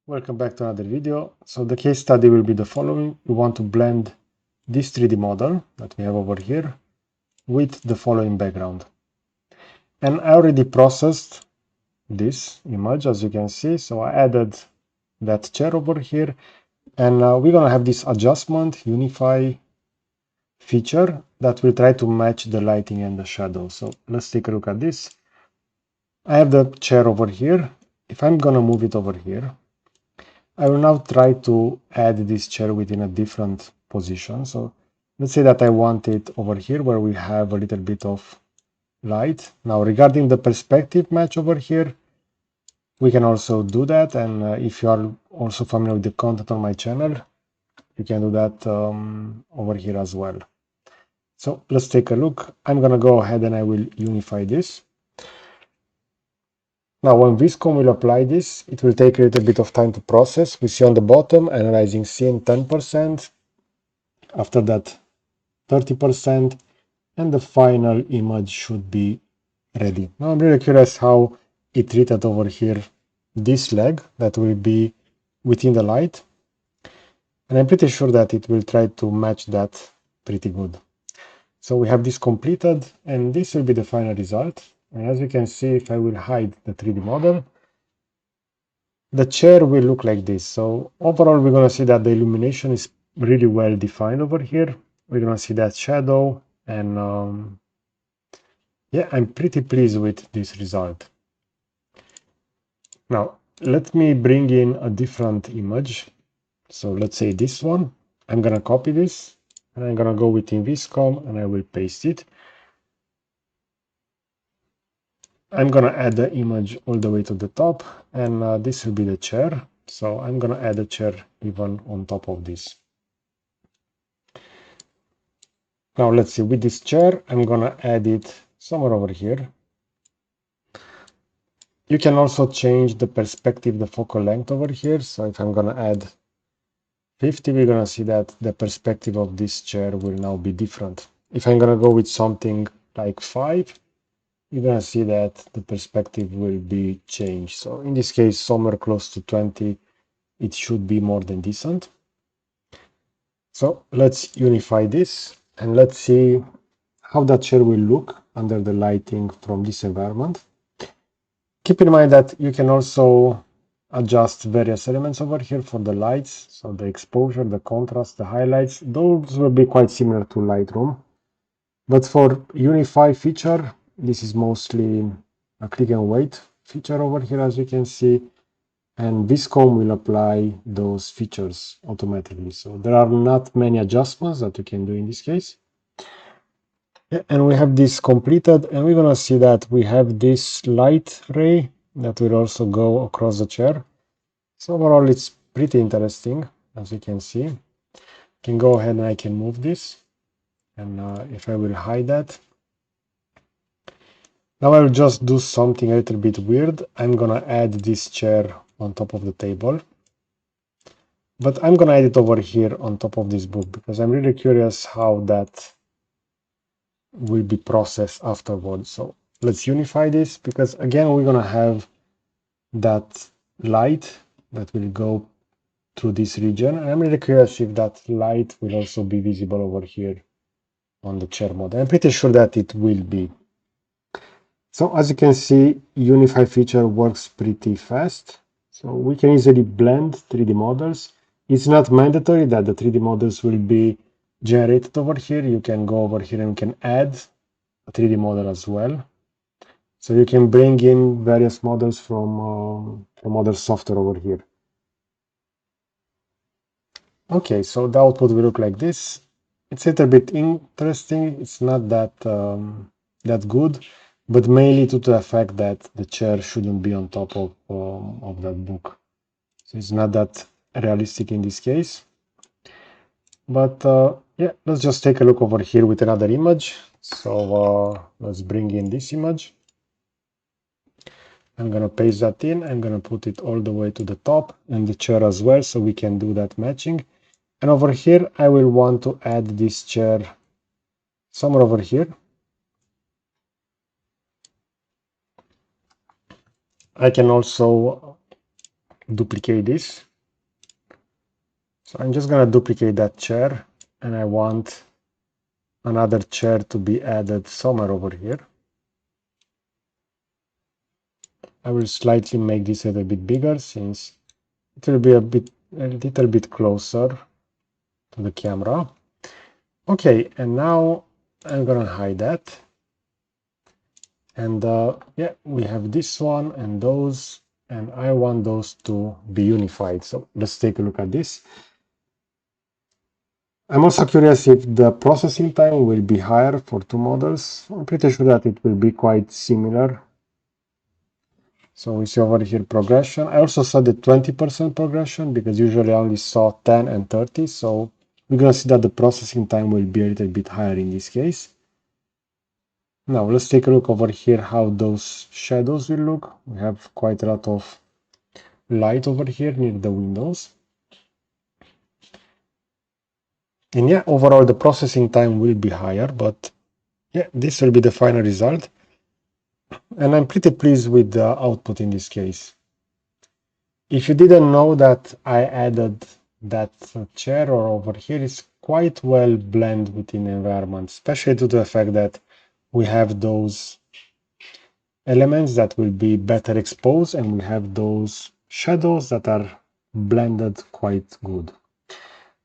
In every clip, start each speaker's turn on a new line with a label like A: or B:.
A: Welcome back to another video. So the case study will be the following. We want to blend this 3D model that we have over here with the following background. And I already processed this image, as you can see. So I added that chair over here, and we're going to have this adjustment unify feature that will try to match the lighting and the shadow. So let's take a look at this. I have the chair over here. If I'm going to move it over here, I will now try to add this chair within a different position. So let's say that I want it over here where we have a little bit of light. Now regarding the perspective match over here, we can also do that. And if you are also familiar with the content on my channel, you can do that over here as well. So let's take a look. I'm going to go ahead and I will unify this. Now, when Vizcom will apply this, it will take a little bit of time to process. We see on the bottom, analyzing scene 10%. After that, 30%, and the final image should be ready. Now, I'm really curious how it treated over here this leg that will be within the light. And I'm pretty sure that it will try to match that pretty good. So we have this completed, and this will be the final result. And as you can see, if I will hide the 3D model, the chair will look like this. So overall, we're going to see that the illumination is really well defined over here. We're going to see that shadow, and yeah, I'm pretty pleased with this result. Now, let me bring in a different image. So let's say this one. I'm going to copy this, and I'm going to go within Vizcom, and I will paste it. I'm going to add the image all the way to the top, and this will be the chair. So I'm going to add a chair even on top of this. Now let's see, with this chair, I'm going to add it somewhere over here. You can also change the perspective, the focal length over here. So if I'm going to add 50, we're going to see that the perspective of this chair will now be different. If I'm going to go with something like 5, you're going to see that the perspective will be changed. So in this case, somewhere close to 20, it should be more than decent. So let's unify this and let's see how that chair will look under the lighting from this environment. Keep in mind that you can also adjust various elements over here for the lights. So the exposure, the contrast, the highlights, those will be quite similar to Lightroom. But for Unify feature, this is mostly a click and wait feature over here, as you can see. And Vizcom will apply those features automatically. So there are not many adjustments that you can do in this case. Yeah, and we have this completed, and we're gonna see that we have this light ray that will also go across the chair. So overall, it's pretty interesting, as you can see. I can go ahead and I can move this, and if I will hide that. Now I will just do something a little bit weird. I'm gonna add this chair on top of the table, but I'm gonna add it over here on top of this book because I'm really curious how that will be processed afterwards. So let's unify this because again, we're gonna have that light that will go through this region. And I'm really curious if that light will also be visible over here on the chair model. I'm pretty sure that it will be. So as you can see, Unify feature works pretty fast. So we can easily blend 3D models. It's not mandatory that the 3D models will be generated over here. You can go over here and you can add a 3D model as well. So you can bring in various models from other software over here. Okay, so the output will look like this. It's a little bit interesting. It's not that that good, but mainly due to the fact that the chair shouldn't be on top of that book. So it's not that realistic in this case. But yeah, let's just take a look over here with another image. So let's bring in this image. I'm going to paste that in. I'm going to put it all the way to the top and the chair as well, so we can do that matching. And over here, I will want to add this chair somewhere over here. I can also duplicate this. So I'm just going to duplicate that chair, and I want another chair to be added somewhere over here. I will slightly make this a little bit bigger since it will be a little bit closer to the camera. Okay, and now I'm gonna hide that. And yeah, we have this one and those, and I want those to be unified. So let's take a look at this. I'm also curious if the processing time will be higher for two models. I'm pretty sure that it will be quite similar. So we see over here progression. I also saw the 20% progression because usually I only saw 10 and 30. So we're going to see that the processing time will be a little bit higher in this case. Now let's take a look over here how those shadows will look. We have quite a lot of light over here near the windows. And yeah, overall the processing time will be higher, but yeah, this will be the final result. And I'm pretty pleased with the output in this case. If you didn't know that I added that chair or over here, is quite well blend within the environment, especially due to the fact that we have those elements that will be better exposed and we have those shadows that are blended quite good.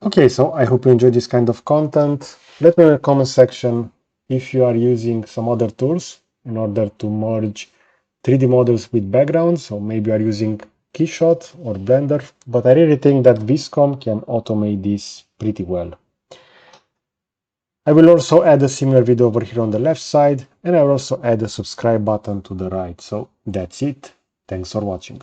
A: Okay, so I hope you enjoyed this kind of content. Let me know in the comment section if you are using some other tools in order to merge 3D models with backgrounds, so maybe you are using Keyshot or Blender, but I really think that Vizcom can automate this pretty well. I will also add a similar video over here on the left side, and I will also add a subscribe button to the right. So that's it. Thanks for watching.